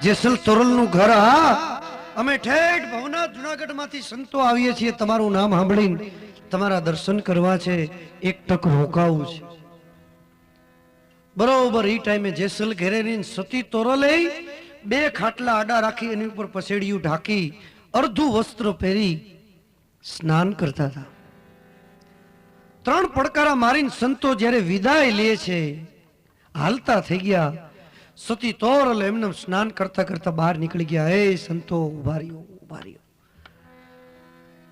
જેસલ તોરલ નું ઘર. હા, અમે ઠેઠ ભવનાથ જુનાગઢ માંથી સંતો આવીએ છીએ તમારું નામ સાંભળીને તમારા દર્શન કરવા છે, એક ટક રોકાવું છે. બરોબર એ ટાઈમે જેસલ ઘેરેની સતી તોરલે બે ખાટલા આડા રાખી એની ઉપર પસેડિયું ઢાંકી અર્ધું વસ્ત્ર પહેરી સ્નાન કરતા હતા. ત્રણ પડકારા મારીને સંતો જ્યારે વિદાય લે છે, હાલતા થઈ ગયા. સતી તોરલ એમને સ્નાન કરતા કરતા બહાર નીકળી ગયા. હે સંતો ઉભા રહ્યો, ઉભા રહ્યો.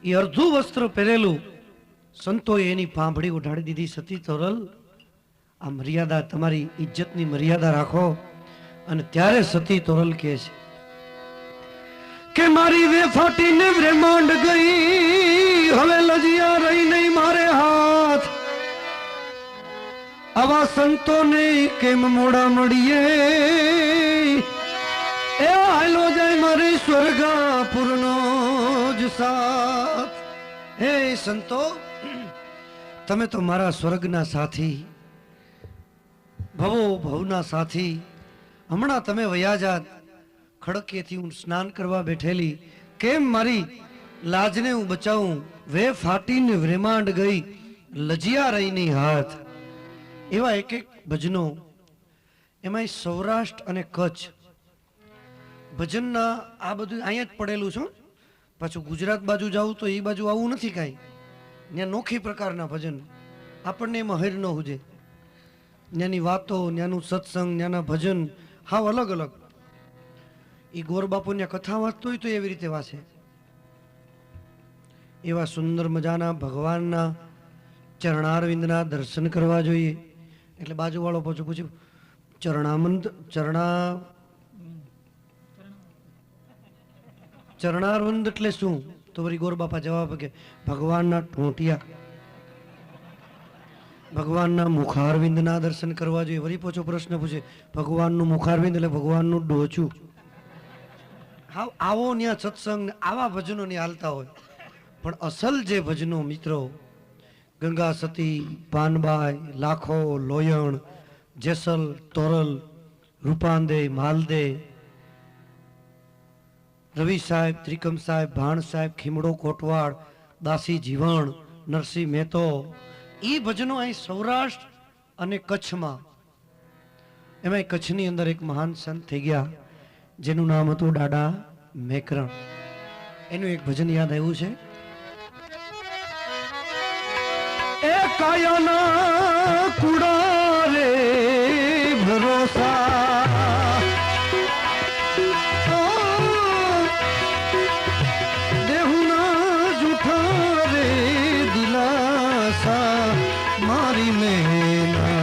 એ અર્ધું વસ્ત્ર પહેરેલું સંતોએ એની પાંભડી ઉઢાડી દીધી. સતી તોરલ, આ મર્યાદા, તમારી ઇજ્જતની મર્યાદા રાખો. અને ત્યારે સતી તોરલ કહે છે કે મારી વે ફાટીને બ્રહ્માંડ ગઈ, હવે લજિયા રહી નહીં મારે હાથ. આવા સંતોને કેમ મોડા મળીએ, એ હાલો જાય મારે સ્વર્ગાપુરનો જ સાથ. હે સંતો, તમે તો મારા સ્વર્ગના સાથી, ભવો ભવના સાથી. હમણાં તમે વયા જાત, ખડકેથી હું સ્નાન કરવા બેઠેલી, કેમ મારી લાજને હું બચાવું. વે ફાટીને બ્રહ્માંડ ગઈ, લજિયા રહી નહીં હાથ. એવા એક એક ભજનો, એમાં સૌરાષ્ટ્ર અને કચ્છ ભજનના આ બધું અહીંયા જ પડેલું છું. પાછું ગુજરાત બાજુ જાવું તો એ બાજુ આવું નથી કાંઈ. ત્યાં નોખી પ્રકારના ભજન, આપણને એમાં હૈર ન હુજે. ત્યાંની વાતો, ત્યાંનું સત્સંગ, ત્યાંના ભજન હાવ અલગ અલગ. એ ગોરબાપુ ત્યાં કથા વાંચતો હોય તો એવી રીતે વાંચે. એવા સુંદર મજાના ભગવાનના ચરણારવિંદના દર્શન કરવા જોઈએ. એટલે બાજુવાળો પાછું પૂછ્યું, ચરણારવિંદ એટલે શું? તો વળી ગોરબાપા જવાબ કે ભગવાનના ઠોંટિયા, ભગવાનના મુખારવિંદના દર્શન કરવા જોઈએ. વળી પાછો પ્રશ્ન પૂછે, ભગવાનનું મુખારવિંદ એટલે ભગવાનનું ડોચું. હા, આવો ત્યાં સત્સંગ, આવા ભજનો ની હાલતા હોય. પણ અસલ જે ભજનો મિત્રો, ગંગા સતી, પાનબાઈ, લાખો, લોયણ, જેસલ તોરલ, રૂપાંદે, માલદે, રવિ સાહેબ, ત્રિકમ સાહેબ, ભાણ સાહેબ, ખીમડો કોટવાડ, દાસી જીવણ, નરસિંહ મહેતો, એ ભજનો અહીં સૌરાષ્ટ્ર અને કચ્છમાં. એમાં કચ્છની અંદર એક મહાન સંત થઈ ગયા જેનું નામ હતું દાદા મેકરણ. એનું એક ભજન યાદ આવ્યું છે, એ કાયાના કુડા રે ભરોસા, દેહુના જૂઠા રે દિલાસા, મારી મેના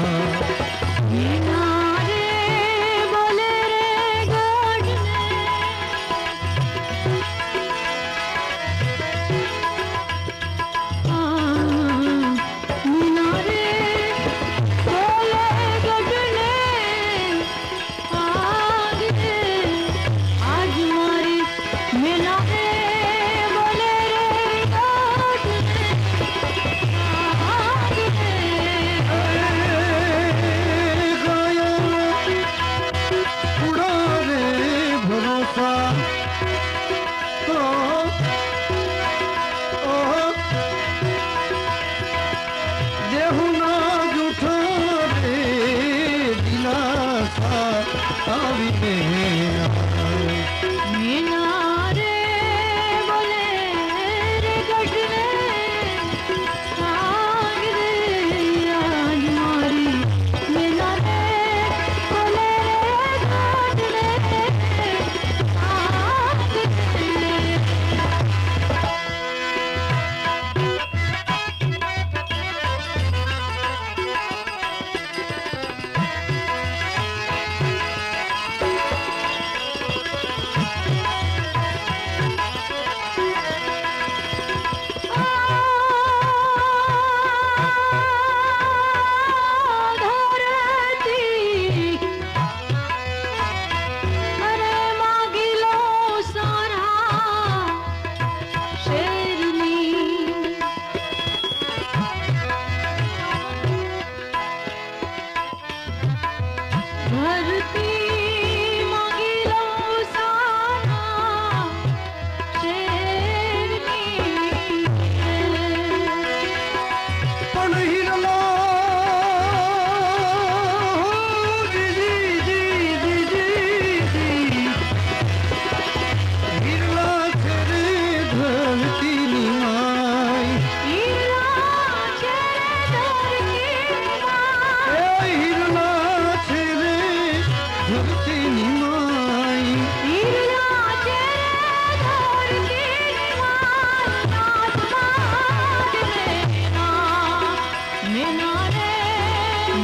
ધરતીની માઈ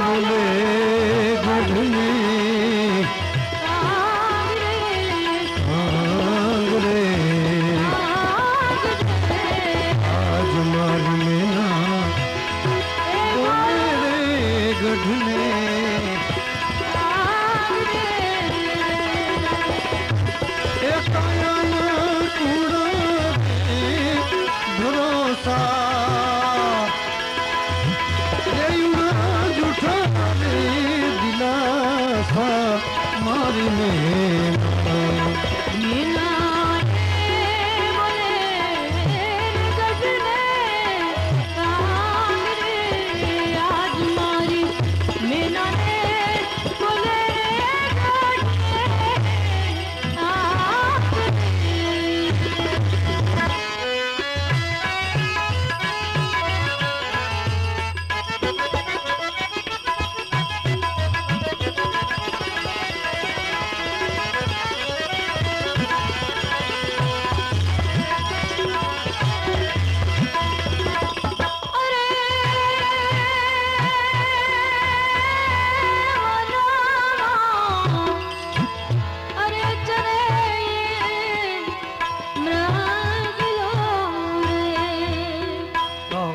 બોલે ગઢને આંગરે આજ મારી મેના બોલે રે ગઢને એ કાયાના કુડા ભરોસા મારી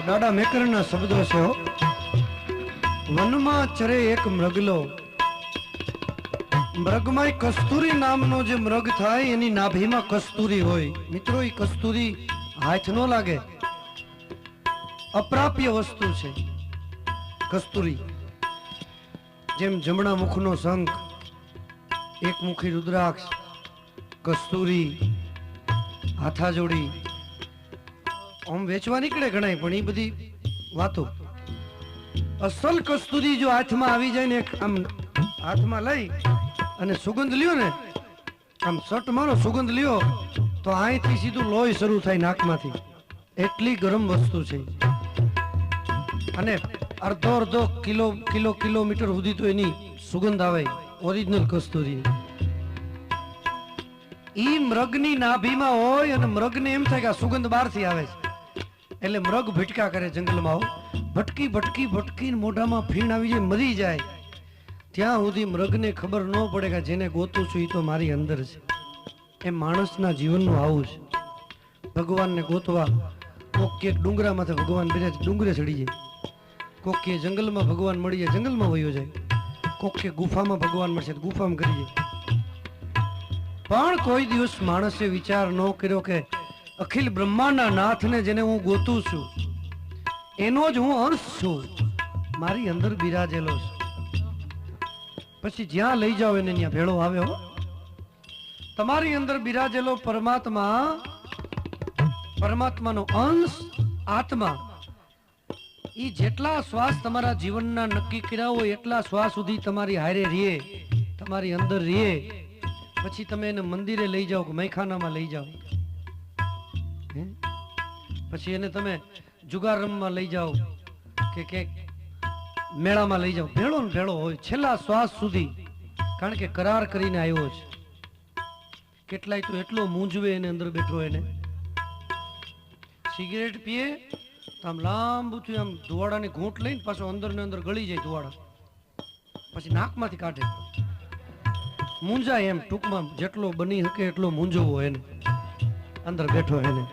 દાદા મેકરના શબ્દો છે હો. વનમાં ચરે એક મૃગલો, મૃગમાં કસ્તુરી નામનો જે મૃગ થાય એની નાભીમાં કસ્તુરી હોય. મિત્રો એ કસ્તુરી હાથ ન લાગે, અપ્રાપ્ય વસ્તુ છે કસ્તુરી. જેમ જમણા મુખનો શંખ, એક મુખી રુદ્રાક્ષ, કસ્તુરી, હાથાજોડી, આમ વેચવા નીકળે ઘણાય, પણ એ બધી વાતો. અસલ કસ્તુરી જો હાથમાં આવી જાય ને, આમ હાથમાં લઈ અને સુગંધ લ્યો ને, આમ સટ મારો સુગંધ લ્યો તો અહીંથી સીધું લોહી શરૂ થાય નાકમાંથી, એટલી ગરમ વસ્તુ છે. અને અડધો કિલોમીટર સુધી તો એની સુગંધ આવે, ઓરિજિનલ કસ્તુરી. ઈ મૃગની નાભીમાં હોય અને મૃગને એમ થાય કે આ સુગંધ બહારથી આવે છે, એટલે મૃગ ભટકા કરે જંગલમાં. ભટકી ભટકી ભટકીને મોઢામાં ફીણ આવી જાય, મરી જાય. ત્યાં સુધી મૃગને ખબર ન પડે કે જેને ગોતું છું એ તો મારી અંદર છે. એ માણસના જીવનનું આવું છે. ભગવાનને ગોતવા કોક કે ડુંગરામાંથી ભગવાન બિરાજ ડુંગરે ચડી જાય, કોક કે જંગલમાં ભગવાન મળી જાય જંગલમાં વયો જાય, કોક કે ગુફામાં ભગવાન મળશે ગુફામાં કરી જાય. પણ કોઈ દિવસ માણસે વિચાર ન કર્યો કે અખિલ બ્રહ્માંડના નાથને જેને હું ગોતું છું એનો જ હું અંશ છું, મારી અંદર બિરાજેલો છું. પછી જ્યાં લઈ જાઓ એને ત્યાં ભેળો આવે હો. તમારી અંદર બિરાજેલો પરમાત્મા, પરમાત્માનો અંશ આત્મા, ઈ જેટલા શ્વાસ તમારા જીવનના નક્કી કર્યા હોય એટલા શ્વાસ સુધી તમારી હારે રહે, તમારી અંદર રહે. પછી તમે એને મંદિરે લઈ જાઓ કે મૈખાનામાં લઈ જાઓ, પછી એને તમે જુગાર રમવા લઈ જાઓ કે મેળામાં લઈ જાઓ, ભેળો ને ભેળો હોય છેલ્લા શ્વાસ સુધી. કારણ કે કરાર કરીને આવ્યો છે. કેટલાય તો એટલો મૂંઝવે એને અંદર બેઠો, એને સિગરેટ પીએ તો આમ લાંબુ થયું, આમ ધુવાડાની ઘૂંટ લઈને પાછો અંદર ને અંદર ગળી જાય ધુવાડા, પછી નાકમાંથી કાઢે, મૂંઝાય. એમ ટૂંકમાં જેટલો બની શકે એટલો મૂંઝવો એને, અંદર બેઠો એને.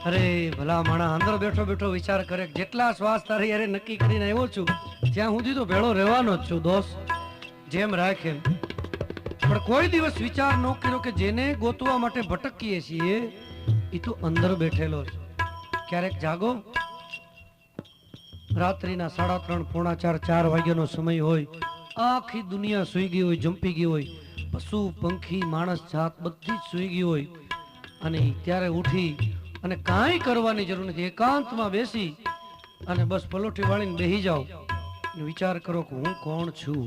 અરે ભલા માણા અંદર બેઠો બેઠો વિચાર કરે જેટલા શ્વાસ તારી યારે નક્કી કરીને આવ્યો છું ત્યાં સુધી તો ભેળો રહેવાનો જ છું દોસ્ત, જેમ રાખે. પણ કોઈ દિવસ વિચાર ન કર્યો કે જેને ગોતવા માટે ભટકીએ છીએ એ તો અંદર બેઠેલો છે. ક્યારેક જાગો, રાત્રિના 3:30 પોણા 4 વાગ્યાનો સમય હોય, આખી દુનિયા સૂઈ ગઈ હોય, જંપી ગઈ હોય, પશુ પંખી માણસ જાત બધી જ સૂઈ ગઈ હોય, અને ત્યારે ઉઠી અને કાંઈ કરવાની જરૂર નથી, એકાંતમાં બેસી અને બસ પલોઠી વાળીને બેહી જાઓ, વિચાર કરો કે હું કોણ છું,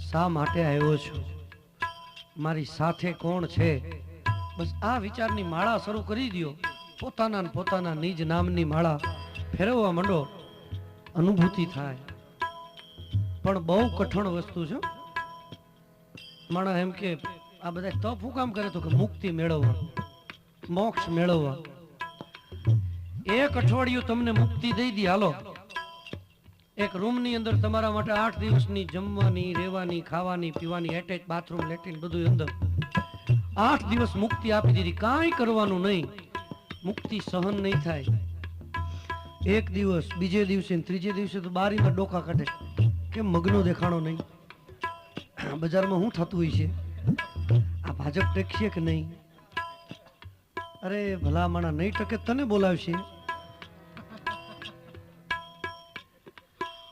શા માટે આવ્યો છું, મારી સાથે કોણ છે. બસ આ વિચારની માળા શરૂ કરી દો, પોતાના નિજ નામની માળા ફેરવવા માંડો, અનુભૂતિ થાય. પણ બહુ કઠણ વસ્તુ છે. માણસ એમ કે આ બધા તપ હું કામ કરે તો કે મુક્તિ મેળવવા, મોક્ષ મેળવવા. એક અઠવાડિયું તમને મુક્તિ દઈ દી. હાલો, એક રૂમ ની અંદર તમારા માટે 8 દિવસની જમવાની, રહેવાની, ખાવાની, પીવાની, એટેચ બાથરૂમ, લેટ્રિન બધું અંદર. 8 દિવસ મુક્તિ આપી દીધી, કાંઈ કરવાનું નહીં. મુક્તિ સહન નહીં થાય. એક દિવસ, બીજે દિવસે, ત્રીજે દિવસે તો બારીમાં ડોકા કાઢે કે મગનો દેખાણો નહીં. બજારમાં શું થતું હોય છે, આ ભાજપ ટેકશે કે નહીં? અરે ભલા માણા, નહીં ટકે તને બોલાવશે.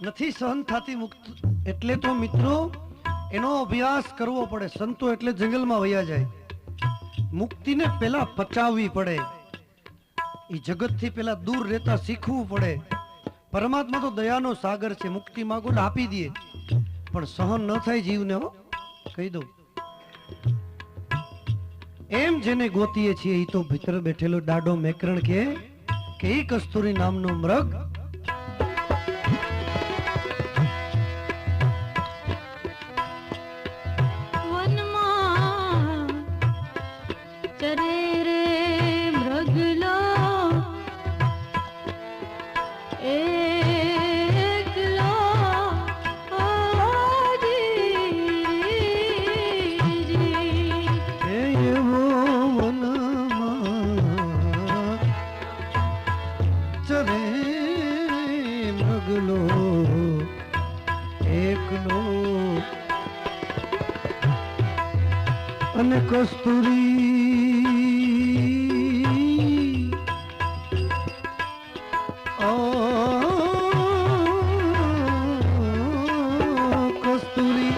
નથી સહન થતી મુક્ત, એટલે તો મિત્રો એનો અભ્યાસ કરવો પડે. સંતો એટલે જંગલમાં વયા જાય. મુક્તિને પેલા પચાવવી પડે. એ જગતથી પેલા દૂર રહેતા શીખવું પડે. પરમાત્મા તો દયાનો સાગર છે, મુક્તિ માંગો ને આપી દે, પણ સહન ન થાય જીવને. હો, કહી દઉં, એમ જેને ગોતીએ છીએ એ તો ભીતર બેઠેલો ડાડો મેકરણ કે એ કસ્તુરી નામનો મૃગ અને કસ્તુરી કસ્તુરી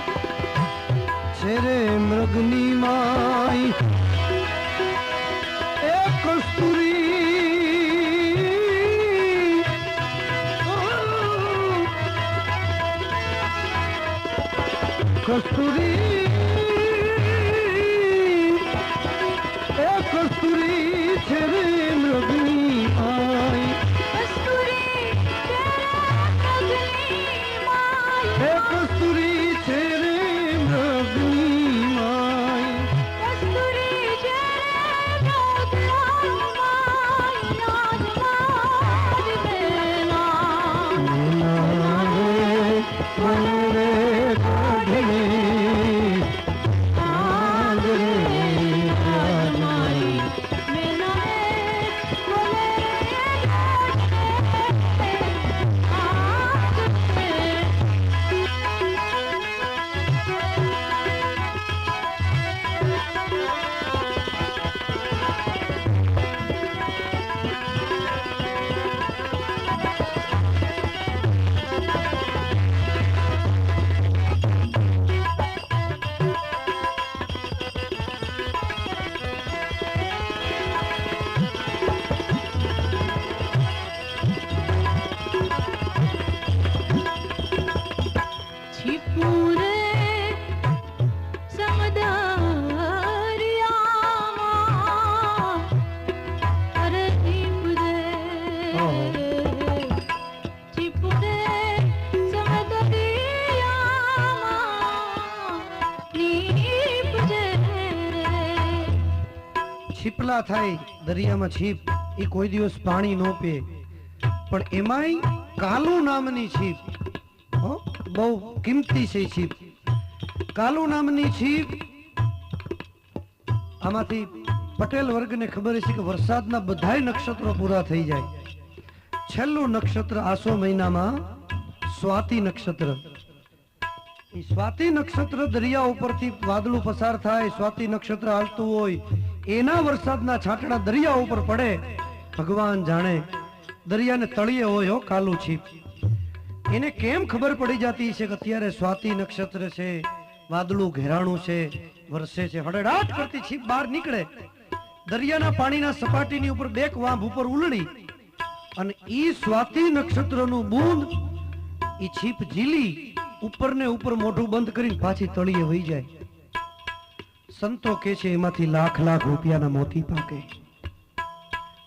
છે રે મૃગની માઈ. એ કસ્તુરી કસ્તુરી કસ્તુરી છે રે મૃગની માઈ. કસ્તુરી છે રે મૃગની માઈ. છીપલા થાય દરિયામાં છીપ, એ કોઈ દિવસ પાણી ન પીએ. પણ એમાંય કાલુ નામની છીપ, બહુ કિંમતી છે છીપ. કાલુ નામની છીપ, આમાંથી પટેલ વર્ગને ખબર છે કે વરસાદના બધાય નક્ષત્રો પૂરા થઈ જાય. છેલ્લું નક્ષત્ર આસો મહિનામાં સ્વાતિ નક્ષત્ર. એ સ્વાતિ નક્ષત્ર દરિયા ઉપરથી વાદળું પસાર થાય, સ્વાતિ નક્ષત્ર હાલતું હોય, એના વરસાદના છાંટણા દરિયા ઉપર પડે. ભગવાન જાણે દરિયાને તળિયે હોય કાલું છીપ. એને કેમ ખબર પડી જતી છે કે અત્યારે સ્વાતિ નક્ષત્ર છે, વાદળું ઘેરાણું છે, વરસે છે. હડેડાટ કરતી છીપ બહાર નીકળે, દરિયાના પાણીના સપાટીની ઉપર બેક વાંભ ઉપર ઉલડી, અને ઈ સ્વાતિ નક્ષત્રનું બૂંદ ઈ છીપ ઝીલી ઉપર ને ઉપર મોઢું બંધ કરીને પાછી તળિયે વહી જાય. સંતો કે છે એમાંથી લાખ લાખ રૂપિયાના મોતી પાકે.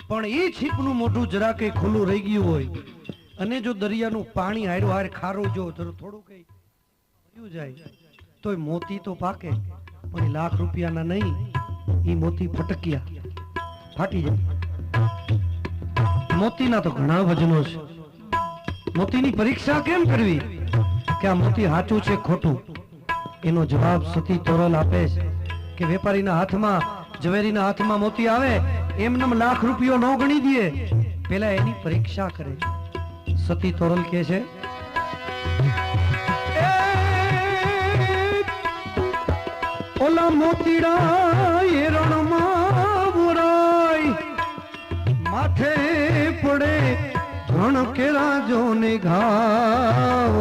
પણ એ છીપનું મોઢું જરા કે ખુલ્લું રહી ગયું હોય, અને જો દરિયાનું પાણી હારો હાર ખારું જો થોડું કઈ ક્યું જાય તોય મોતી તો પાકે પણ ઈ લાખ રૂપિયાના નહીં, ઈ મોતી ફટક્યા ફાટી જાય. મોતીના તો ઘણા વજનો છે. મોતીની પરીક્ષા કેમ કરવી કે આ મોતી સાચું છે ખોટું? એનો જવાબ સતી તોરલ આપે છે કે વેપારીના હાથમાં, ઝવેરીના હાથમાં મોતી આવે એમનેમ લાખ રૂપિયો ન ગણી દે, પેલા એની પરીક્ષા કરે. સતી તોરલ કહે છે ઓલા મોતીડા એ રણમાં બોરાય, માથે પડે ધણ કેરા જોને ઘાવ,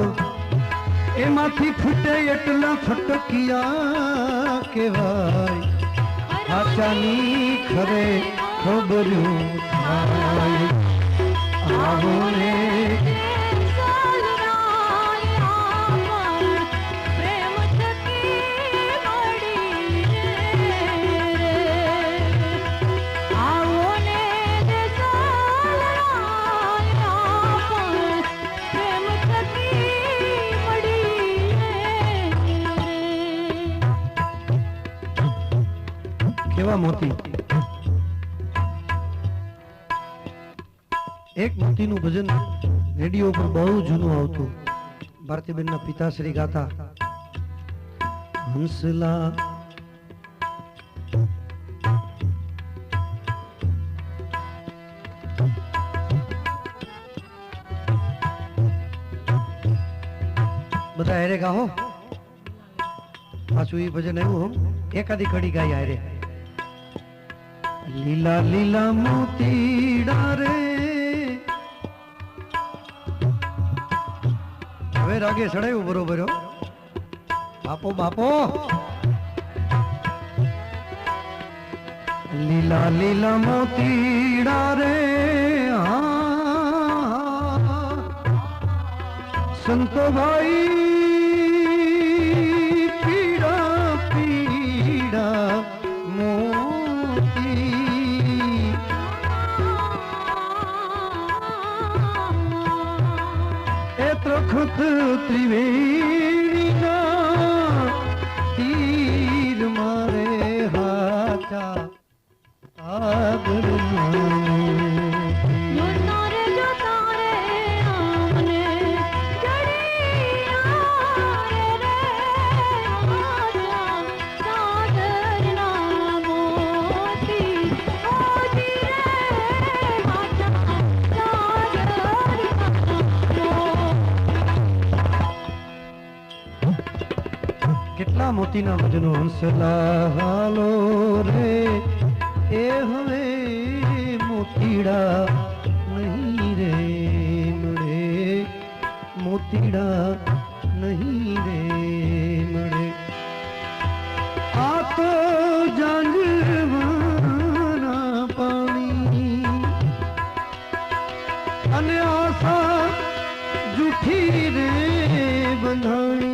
એમાંથી ફૂટે એટલા ફટકિયા કેવાય, આચાની ખરે ખબર્યું થાય. આવો ને કેવા મોતી. એક મોતીનું ભજન રેડિયો પર બહુ જૂનું આવતું. ભારતીબેનના પિતાશ્રી ગાતા, હંસલા બધા હારે ગાહો. પાછું એ ભજન આવ્યું, એકાદી કડી ગાય હારે. લીલા લીલા મોતીડા રે, હવે રાગે ચડાયું બરોબર. બાપો બાપો, લીલા લીલા મોતીડા રે, સંતો ભાઈ પીડા પીડા પ્રખત ત્રિવેણીના તીર મારે હાચા કેટલા મોતીના ભજનો. હંસલા હાલો રે એ હવે મોતીડા નહીં રે મળે, મોતીડા નહીં રે મળે. આ તો જાંજવાના પાણી અને આશા જૂઠી રે બંધાણી.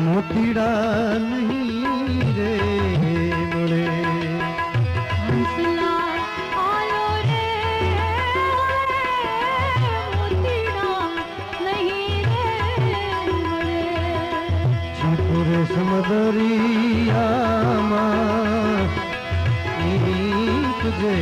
મોતીડા નહીં રે મળે. હંસલા આલો રે, મોતીડા નહીં રે મળે. છપુર સમદરિયામાં નીપજે,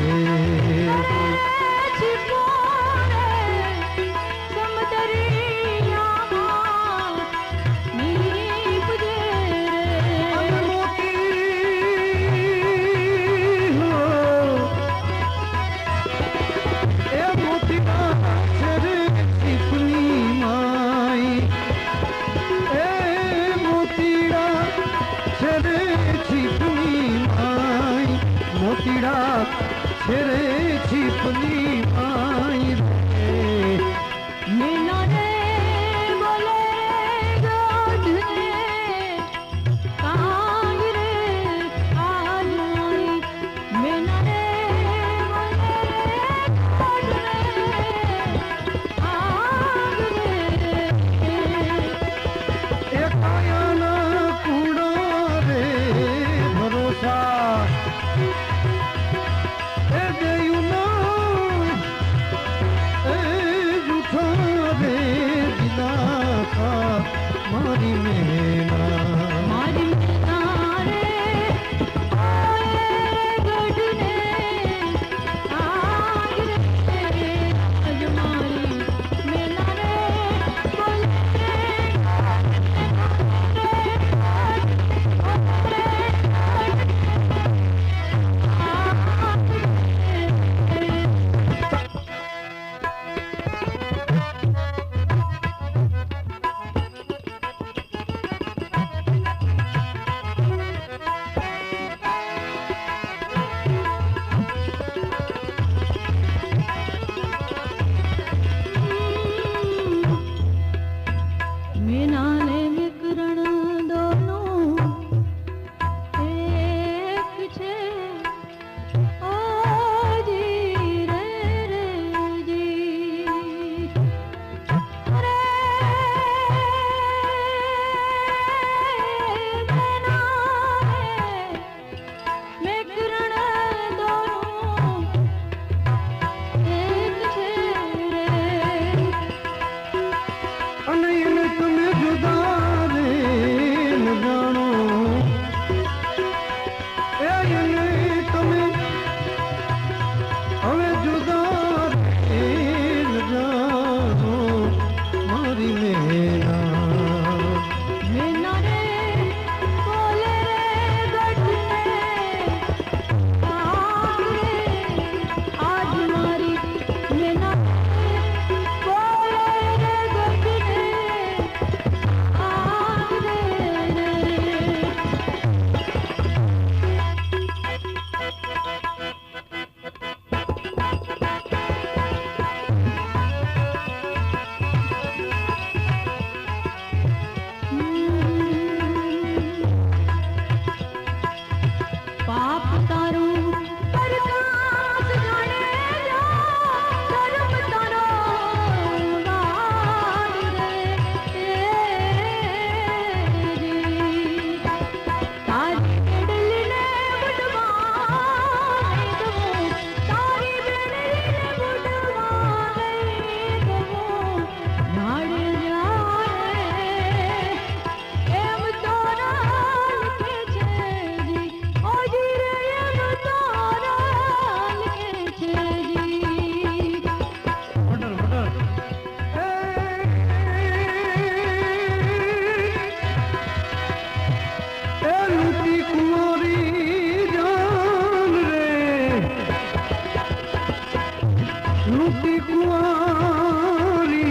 लूटी कुंवारी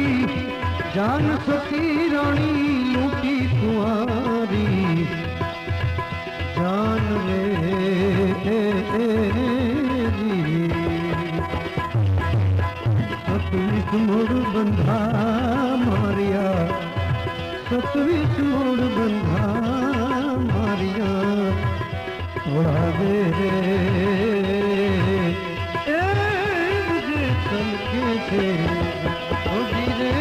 जान सती रानी लूटी कुंवारी जान रे सतवीस मोड़ बंधा मारिया सतवीस मोड़ बंधा मारिया थोड़ा देरे मुझे चल के थे ओ गिरे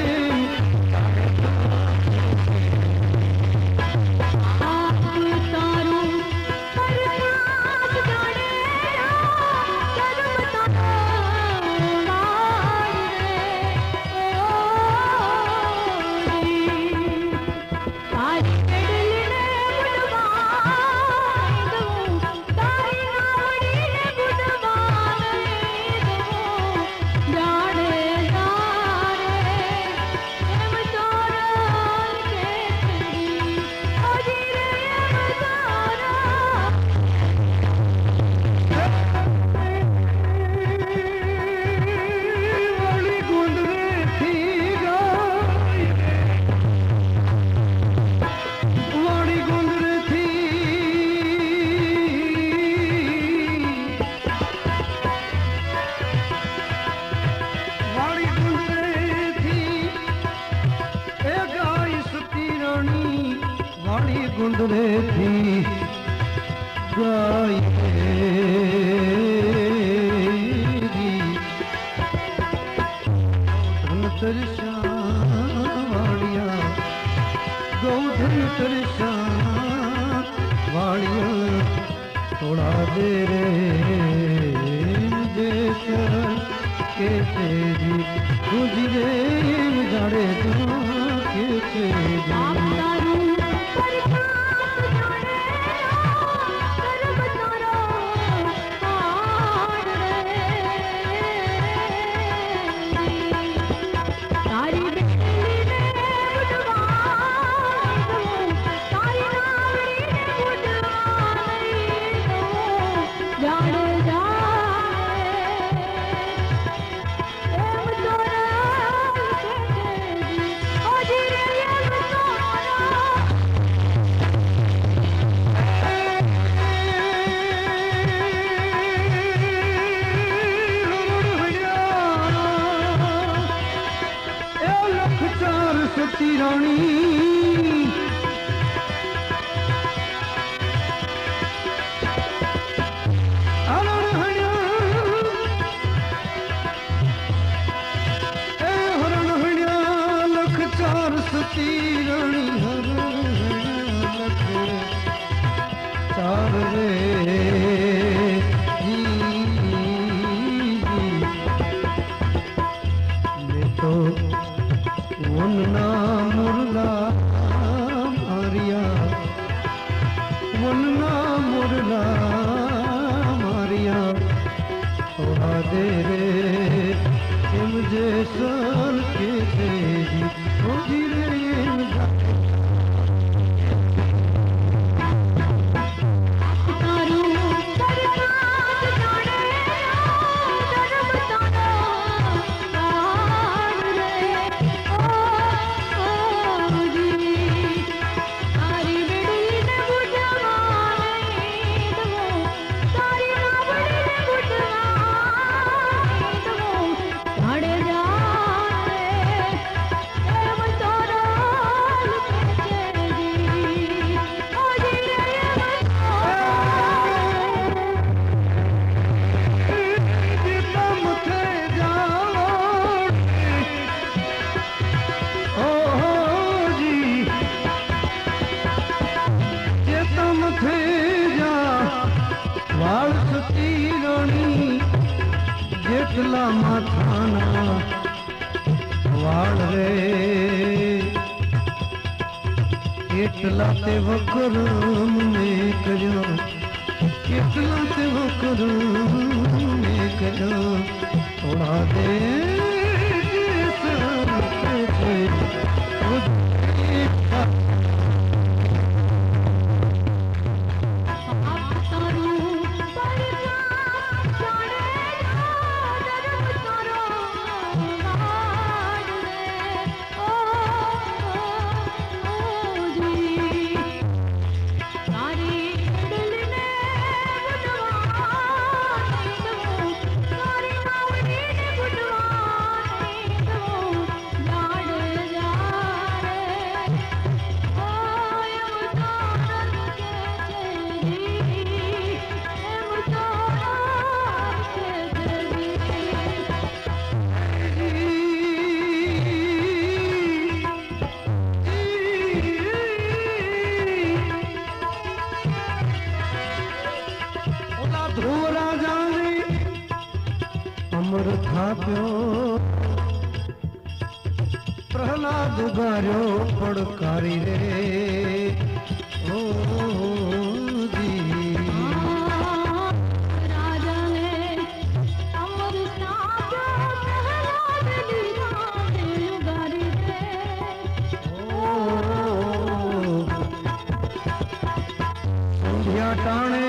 आप तारू परनाथ जाने कर्म तारो तारी पेडली ने बुडवाई दऊं तारी नावड़ी ने बुडवाई दऊं जाने जाने एम तोरल के तेरी अजी रे एम तारा वाली गुंदरे थी गाय वाली गुंदरे थी वाली गुंदरे थी ए गाय सती रानी वाली गुंदरे थी गाय री धन तरसा वालिया गौधन तरसा वालिया थोड़ा देर जैसा के तेरी गुजरे जाड़े तो के तेरी आप तारू परनाथ जाने कर्म तारो हार रे तारी बिजली ने बुडवाई दऊं तारी नावड़ी ने बुडवाई दऊं जाने जाने एम तोरा के तेरी ओ जी रे एम तोरा लख चार सती रानी हरण हणिया ए हरण हणिया लख चार सती रानी हरण हणिया लख चार रे जी मैं तो वनना मुरला मारिया वनना मुरला मारिया थोड़ा देर मुझे सर के तेरी ओ धीरे तारू परनाथ जाने कर्म तारो हार रे ओ जी तारी बिजली ने बुडवाई दऊं तारी नावड़ी ने बुडवाई दऊं जाने जाने एम तोरल के तेरी ओ जी रे एम तम थे जाओ ओ जी जे तम थे जा वाल सती रानी जेटला माथाना वाल रे એટલા તે વકરમ ને કર્યો કેટલા તે વકરમ ને કર્યો થોડા દે तारू परनाथ जाने कर्म तारो અમર થાપ્યો પ્રહલાદ ગાર્યો પડકારી રે ઓ જી રાજાને અમર સાપ્યો પ્રહલાદ લીધા દેવગારી રે સંધ્યા ટાણે